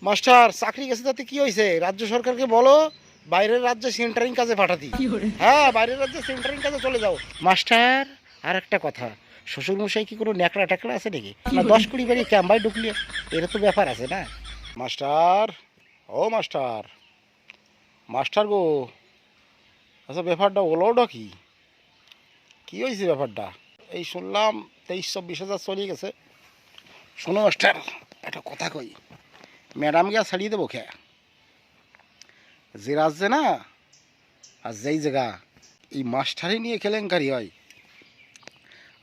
Master চাকরি গেছে তাতে কি হয়েছে? রাজ্য সরকারকে বলো বাইরের রাজ্যে সেন্টারিং কাজে পাঠাতি। হ্যাঁ, বাইরের রাজ্যে সেন্টারিং কাজে চলে যাও। মাস্টার, আর একটা কথা, শ্বশুরমশাই কি কোনো ন্যাকড়া ট্যাকড়া আছে নাকি? না 10-20 বাড়ি ক্যাম্বাই ঢুকলি, এর তো ব্যাপার আছে না। মাস্টার, ও মাস্টার, মাস্টার গো, আচ্ছা ব্যাপারটা ওলোটা কি, কি হয়েছে ব্যাপারটা? এই শুনলাম 23-24 হাজার চলে গেছে। শোনো মাস্টার, একটা কথা কই, ম্যাডাম গিয়া ছাড়িয়ে দেবো খেয়া, যে রাজ্যে না আর যেই জায়গা এই মাস্টারি নিয়ে কেলেঙ্কারি হয়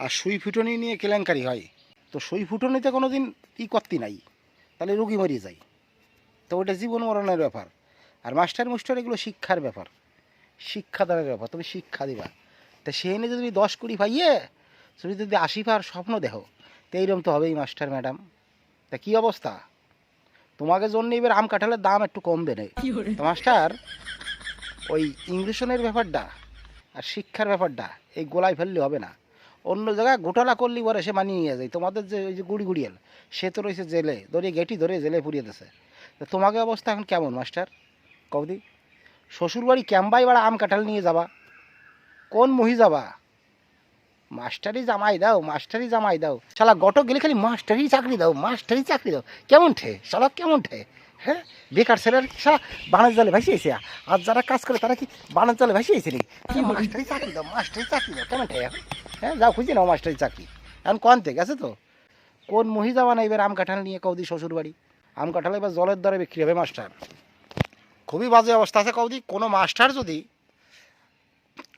আর সুই ফুটনি নিয়ে কেলেঙ্কারি হয়, তো সুই ফুটনিতে কোনো দিন করতে নাই, তাহলে রুগী মরিয়ে যায়। তো ওটা জীবন মরণের ব্যাপার। আর মাস্টার মুস্টার এগুলো শিক্ষার ব্যাপার, শিক্ষাদানের ব্যাপার, তুমি শিক্ষা দিবা। তা সেই নিয়ে যদি 10-20 পাইয়ে তুমি যদি 80 পার স্বপ্ন দেখো, তো এইরকম তো হবেই মাস্টার ম্যাডাম। তা কী অবস্থা? তোমাকে জন্য এবার আম কাঁঠালের দাম একটু কমবে না তো মাস্টার। ওই ইংলিশনের ব্যাপারটা আর শিক্ষার ব্যাপারটা এই গোলায় ফেললে হবে না। অন্য জায়গায় ঘোটালা করলি পরে সে মানিয়ে নিয়ে যায়। তোমাদের যে ওই যে গুড়ি গুড়িয়াল, সে তো রয়েছে জেলে, ধরে গেটি ধরে জেলে পুড়িয়ে দিছে। তো তোমাকে অবস্থা এখন কেমন মাস্টার কবদি? শ্বশুরবাড়ি ক্যাম্বাই বাড়া আম কাঁঠাল নিয়ে যাবা, কোন মহি যাবা? মাস্টারি জামাই দাও, মাস্টারি জামাই দাও, শালা গটক গেলে খালি মাস্টারি চাকরি দাও, মাস্টারি চাকরি দাও। কেমন ঠে শালা, কেমন ঠে? হ্যাঁ, বেকার ছেলের শালা বানের জলে ভাসিয়েছে। আর যারা কাজ করে তারা কি বানের জলে ভাসিয়েছে নাকি? মাস্টারি চাকরি দাও, মাস্টারি চাকরি দাও, কেমন ঠে এখন? হ্যাঁ, যাও খুঁজে নাও মাস্টারি চাকরি। এখন কোন থেকে আছে তো কোন মহি যাবা না এবার আম কাঁঠাল নিয়ে কৌদি শ্বশুর বাড়ি? আম কাঁঠাল এবার জলের দরে বিক্রি হবে মাস্টার। খুবই বাজে অবস্থা আছে কৌদি। কোনো মাস্টার যদি,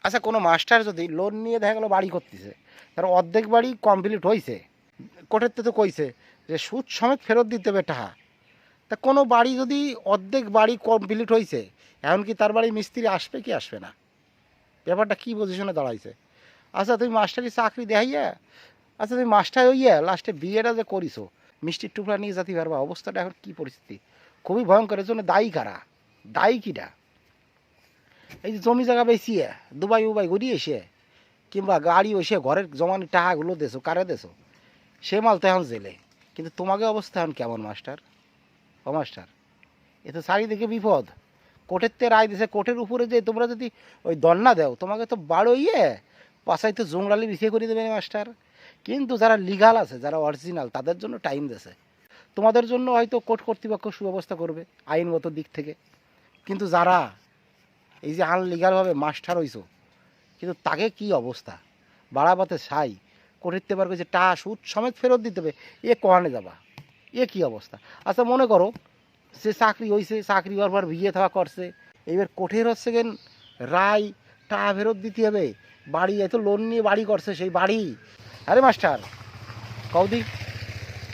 আচ্ছা কোনো মাস্টার যদি লোন নিয়ে দেখা গেলো বাড়ি করতেছে, তার অর্ধেক বাড়ি কমপ্লিট হয়েছে, কোর্টের তো কইছে যে সুদ সমেত ফেরত দিতে হবে টাকা। তা কোনো বাড়ি যদি অর্ধেক বাড়ি কমপ্লিট হয়েছে, এখন কি তার বাড়ি মিস্ত্রি আসবে কি আসবে না? ব্যাপারটা কী পজিশনে দাঁড়াইছে? আচ্ছা তুমি মাস্টারি চাকরি দেখাইয়া, আচ্ছা তুমি মাস্টার হইয়া লাস্টে বিয়েটা যে করিছো, মিষ্টির টুকরা নিয়ে যেতে পারবা? অবস্থাটা এখন কী পরিস্থিতি, খুবই ভয়ঙ্কর। এর জন্য দায়ী কারা, দায়ী কিটা? এই যে জমি জায়গা বেচিয়ে দুবাই উবাই ঘুরিয়ে এসে কিংবা গাড়ি এসে ঘরের জমানি টাকাগুলো দেছো, কারে দেছো? সে মাল তো এখন জেলে। কিন্তু তোমাকে অবস্থা এখন কেমন মাস্টার? ও মাস্টার, এ তো চারিদিকে বিপদ। কোর্টের তে রায় দিছে, কোর্টের উপরে যে তোমরা যদি ওই দন্না দেও, তোমাকে তো বাড়ইয়ে পাশাই তো জংলালি বিছিয়ে করে দেবে মাস্টার। কিন্তু যারা লিগাল আছে, যারা অরিজিনাল, তাদের জন্য টাইম দেছে। তোমাদের জন্য হয়তো কোর্ট কর্তৃপক্ষ সুব্যবস্থা করবে আইনগত দিক থেকে। কিন্তু যারা এই যে আনলিগালভাবে মাস্টার হইছো, কিন্তু তাকে কি অবস্থা? বাড়াবাতে সাই করিতে পারবে যে টা সুদ সমেত ফেরত দিতে হবে, এ কহানে যাবা? এ কি অবস্থা? আচ্ছা মনে করো সে চাকরি হয়েছে, চাকরি হওয়ার পর বিয়ে থাকা করছে, এবার কোঠের হচ্ছে গেন রায়, টা ফেরত দিতে হবে। বাড়ি এত লোন নিয়ে বাড়ি করছে, সেই বাড়ি। আরে মাস্টার কৌদি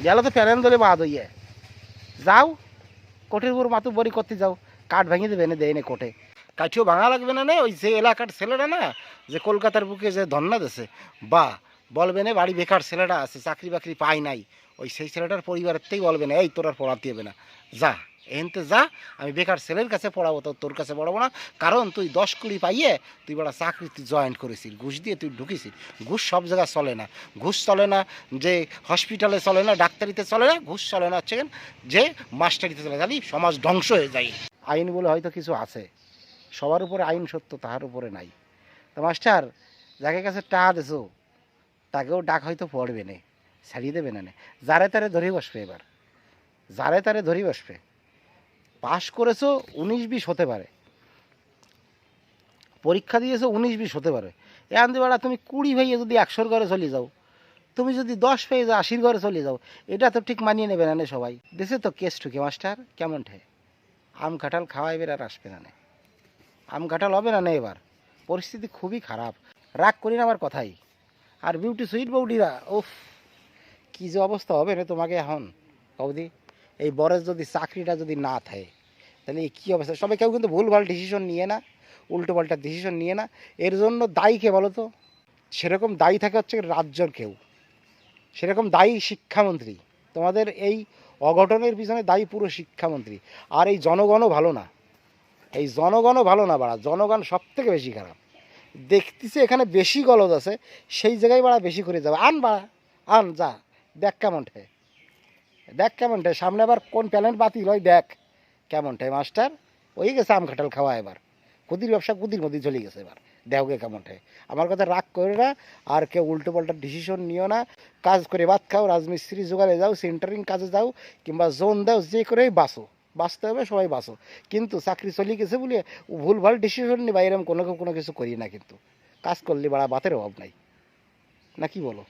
গেল তো প্যারেন ধরে বাদ হইয়ে যাও, কোঠের উপর মাতু বড়ি করতে যাও, কাঠ ভেঙে দেবে না, দেয় না কোঠে। কাঠিও ভাঙা লাগবে না, ওই যে এলাকার ছেলেটা না, যে কলকাতার বুকে যে ধন্না দেছে, বা বলবে না বাড়ি বেকার ছেলেটা আছে, চাকরি বাকরি পায় নাই, ওই সেই ছেলেটার পরিবারের থেকেই বলবে না এই তোর আর পড়াতে হবে না, যা এনতে যা, আমি বেকার ছেলের কাছে পড়াবো, তো তোর কাছে পড়াবো না। কারণ তুই 10-20 পাইয়ে তুই বড় চাকরি তুই জয়েন করেছিস, ঘুষ দিয়ে তুই ঢুকেছিস। ঘুষ সব জায়গায় চলে না, ঘুষ চলে না যে হসপিটালে চলে না, ডাক্তারিতে চলে না, ঘুষ চলে না হচ্ছে যে মাস্টারিতে চলে, জানি সমাজ ধ্বংস হয়ে যায়। আইন বলে হয়তো কিছু আছে, সবার উপরে আইন সত্য, তাহার উপরে নাই। তো মাস্টার যাকে কাছে টাকা দেছো, তাকেও ডাক হয়তো পড়বে না, ছাড়িয়ে দেবে না, যারে তারে ধরে বসবে। এবার যারে তারে ধরে বসবে। পাশ করেছো 19-20 হতে পারে, পরীক্ষা দিয়েছো 19-20 হতে পারে, এখন বেড়া তুমি 20 ভাইয়ে যদি 100 ঘরে চলে যাও, তুমি যদি 10 পেয়ে যাও 80 ঘরে চলে যাও, এটা তো ঠিক মানিয়ে নেবে না সবাই। দেশে তো কেস ঠুকে মাস্টার, কেমন ঠে? আম কাঁঠাল খাওয়া এবার আর আসবে না, আম কাঁঠাল হবে না এবার। পরিস্থিতি খুবই খারাপ, রাগ করি না আমার কথাই। আর বিউটি সুইট বউডিরা, ওফ, কী যে অবস্থা হবে না তোমাকে এখন কৌদি। এই বরের যদি চাকরিটা যদি না থাকে, তাহলে এই কী অবস্থা? সবাই কেউ কিন্তু ভুলভাল ডিসিশন নিয়ে না, উল্টো পাল্টা ডিসিশন নিয়ে না। এর জন্য দায়ী কে বলো তো? সেরকম দায়ী থাকে হচ্ছে রাজ্যর কেউ, সেরকম দায়ী শিক্ষামন্ত্রী। তোমাদের এই অঘটনের পিছনে দায়ী পুরো শিক্ষামন্ত্রী। আর এই জনগণও ভালো না, এই জনগণও ভালো না বাড়া, জনগণ সব থেকে বেশি খারাপ। দেখতেছে এখানে বেশি গলদ আছে, সেই জায়গায় বাড়া বেশি করে যাবে, আন বাড়া, আন যা, দেখ কেমন ঠে। দেখ কেমনটায়, সামনে আবার কোন প্ল্যানেট বাতিল হয় দেখ কেমনটায় মাস্টার। ওই গেছে আম কাঁঠাল খাওয়া, এবার কুদির ব্যবসা কুদির মধ্যে চলে গেছে এবার। দেহকে কেমনটায়, আমার কথা রাগ করে না, আর কেউ উল্টো পাল্টা ডিসিশন নিও না। কাজ করে ভাত খাও, রাজমিস্ত্রি জোগাড়ে যাও, সেন্টারিং কাজে যাও, কিংবা জোন দাও, যে করেই বাঁচো, বাঁচতে হবে সবাই বাঁচো। কিন্তু চাকরি চলে গেছে বলে ভুলভাল ডিসিশন নিবা এরকম কোনো কিছু করি না, কিন্তু কাজ করলে বাড়া ভাতের অভাব নাই, না কি বলো?